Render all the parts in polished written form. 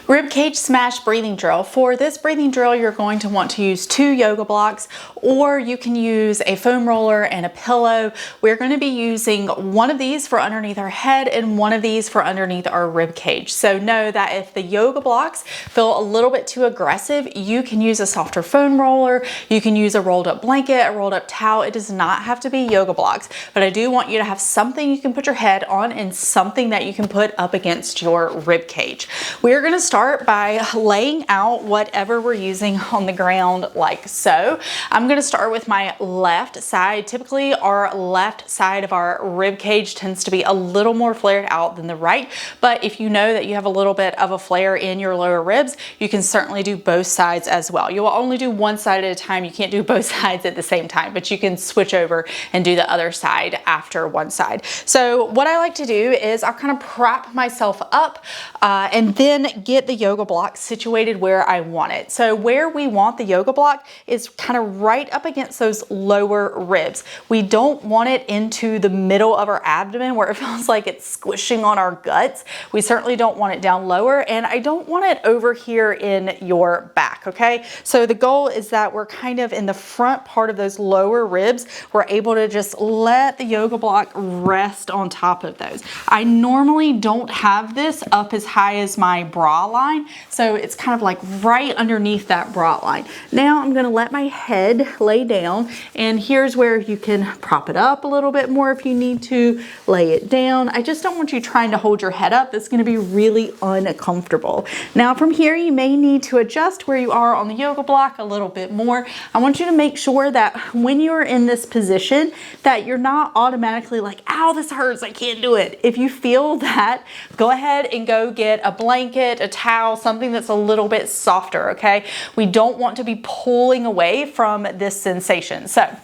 Ribcage smash breathing drill. For this breathing drill, you're going to want to use 2 yoga blocks, or you can use a foam roller and a pillow. We're going to be using one of these for underneath our head and one of these for underneath our rib cage. So know that if the yoga blocks feel a little bit too aggressive, you can use a softer foam roller, you can use a rolled up blanket, a rolled up towel. It does not have to be yoga blocks, but I do want you to have something you can put your head on and something that you can put up against your rib cage. We're going to start by laying out whatever we're using on the ground like so. I'm going to start with my left side. Typically our left side of our rib cage tends to be a little more flared out than the right, but if you know that you have a little bit of a flare in your lower ribs, you can certainly do both sides as well. You will only do one side at a time. You can't do both sides at the same time, but you can switch over and do the other side after one side. So what I like to do is I'll kind of prop myself up and then get the yoga block situated where I want it. So where we want the yoga block is kind of right up against those lower ribs. We don't want it into the middle of our abdomen where it feels like it's squishing on our guts. We certainly don't want it down lower, and I don't want it over here in your back, okay? So the goal is that we're kind of in the front part of those lower ribs. We're able to just let the yoga block rest on top of those. I normally don't have this up as high as my bra line, so it's kind of like right underneath that bra line. Now I'm gonna let my head lay down, and here's where you can prop it up a little bit more if you need to, lay it down. I just don't want you trying to hold your head up. That's gonna be really uncomfortable. Now from here, you may need to adjust where you are on the yoga block a little bit more. I want you to make sure that when you're in this position that you're not automatically like, ow, this hurts, I can't do it. If you feel that, go ahead and go get a blanket, a towel, something that's a little bit softer, okay? We don't want to be pulling away from this sensation. So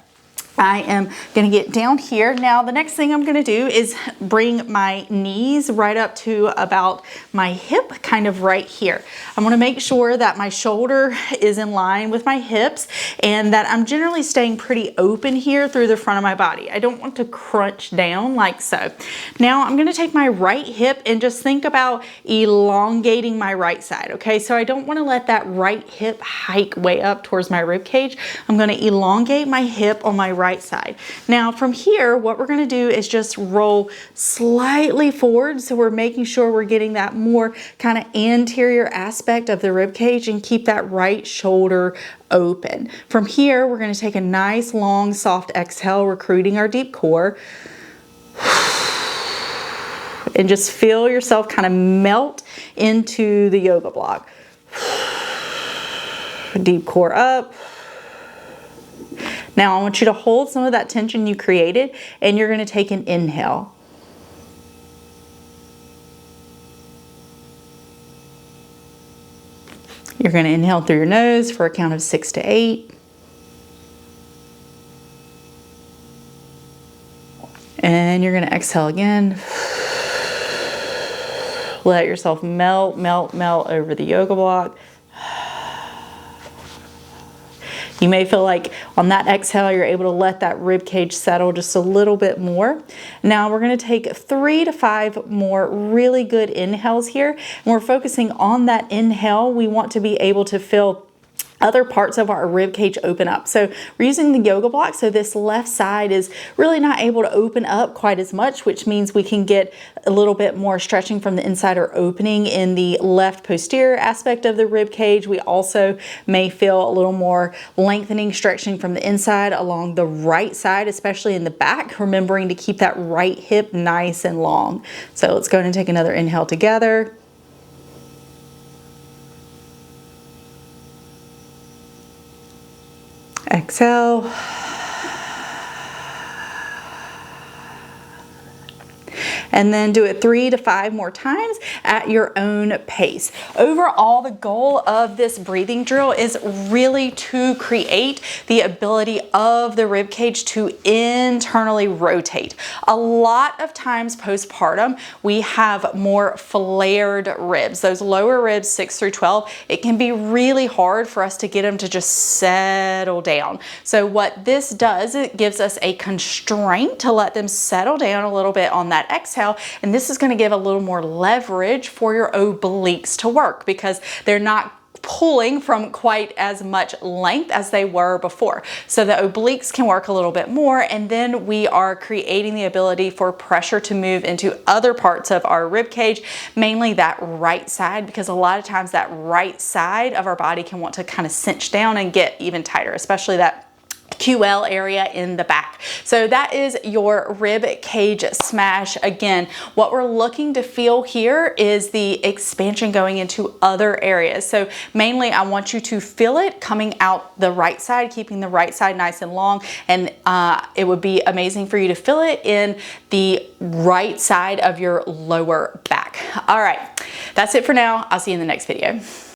I am going to get down here. Now the next thing I'm going to do is bring my knees right up to about my hip, kind of right here. I want to make sure that my shoulder is in line with my hips and that I'm generally staying pretty open here through the front of my body. I don't want to crunch down like so. Now I'm going to take my right hip and just think about elongating my right side, okay? So I don't want to let that right hip hike way up towards my rib cage. I'm going to elongate my hip on my right side. Now from here, what we're going to do is just roll slightly forward, so we're making sure we're getting that more kind of anterior aspect of the rib cage and keep that right shoulder open. From here, we're going to take a nice long soft exhale, recruiting our deep core, and just feel yourself kind of melt into the yoga block. Deep core up. Now I want you to hold some of that tension you created, and you're going to take an inhale. You're going to inhale through your nose for a count of 6 to 8. And you're going to exhale again. Let yourself melt, melt, melt over the yoga block. You may feel like on that exhale, you're able to let that rib cage settle just a little bit more. Now we're going to take 3 to 5 more really good inhales here. And we're focusing on that inhale. We want to be able to feel other parts of our rib cage open up. So we're using the yoga block, so this left side is really not able to open up quite as much, which means we can get a little bit more stretching from the inside or opening in the left posterior aspect of the rib cage. We also may feel a little more lengthening, stretching from the inside along the right side, especially in the back, remembering to keep that right hip nice and long. So let's go ahead and take another inhale together. Exhale. And then do it 3 to 5 more times at your own pace. Overall, the goal of this breathing drill is really to create the ability of the rib cage to internally rotate. A lot of times postpartum, we have more flared ribs. Those lower ribs, 6 through 12, it can be really hard for us to get them to just settle down. So what this does, it gives us a constraint to let them settle down a little bit on that exhale exhale, and this is going to give a little more leverage for your obliques to work because they're not pulling from quite as much length as they were before. So the obliques can work a little bit more, and then we are creating the ability for pressure to move into other parts of our rib cage, mainly that right side, because a lot of times that right side of our body can want to kind of cinch down and get even tighter, especially that QL area in the back. So that is your rib cage smash. Again, what we're looking to feel here is the expansion going into other areas. So mainly I want you to feel it coming out the right side, keeping the right side nice and long. And it would be amazing for you to feel it in the right side of your lower back. All right, that's it for now. I'll see you in the next video.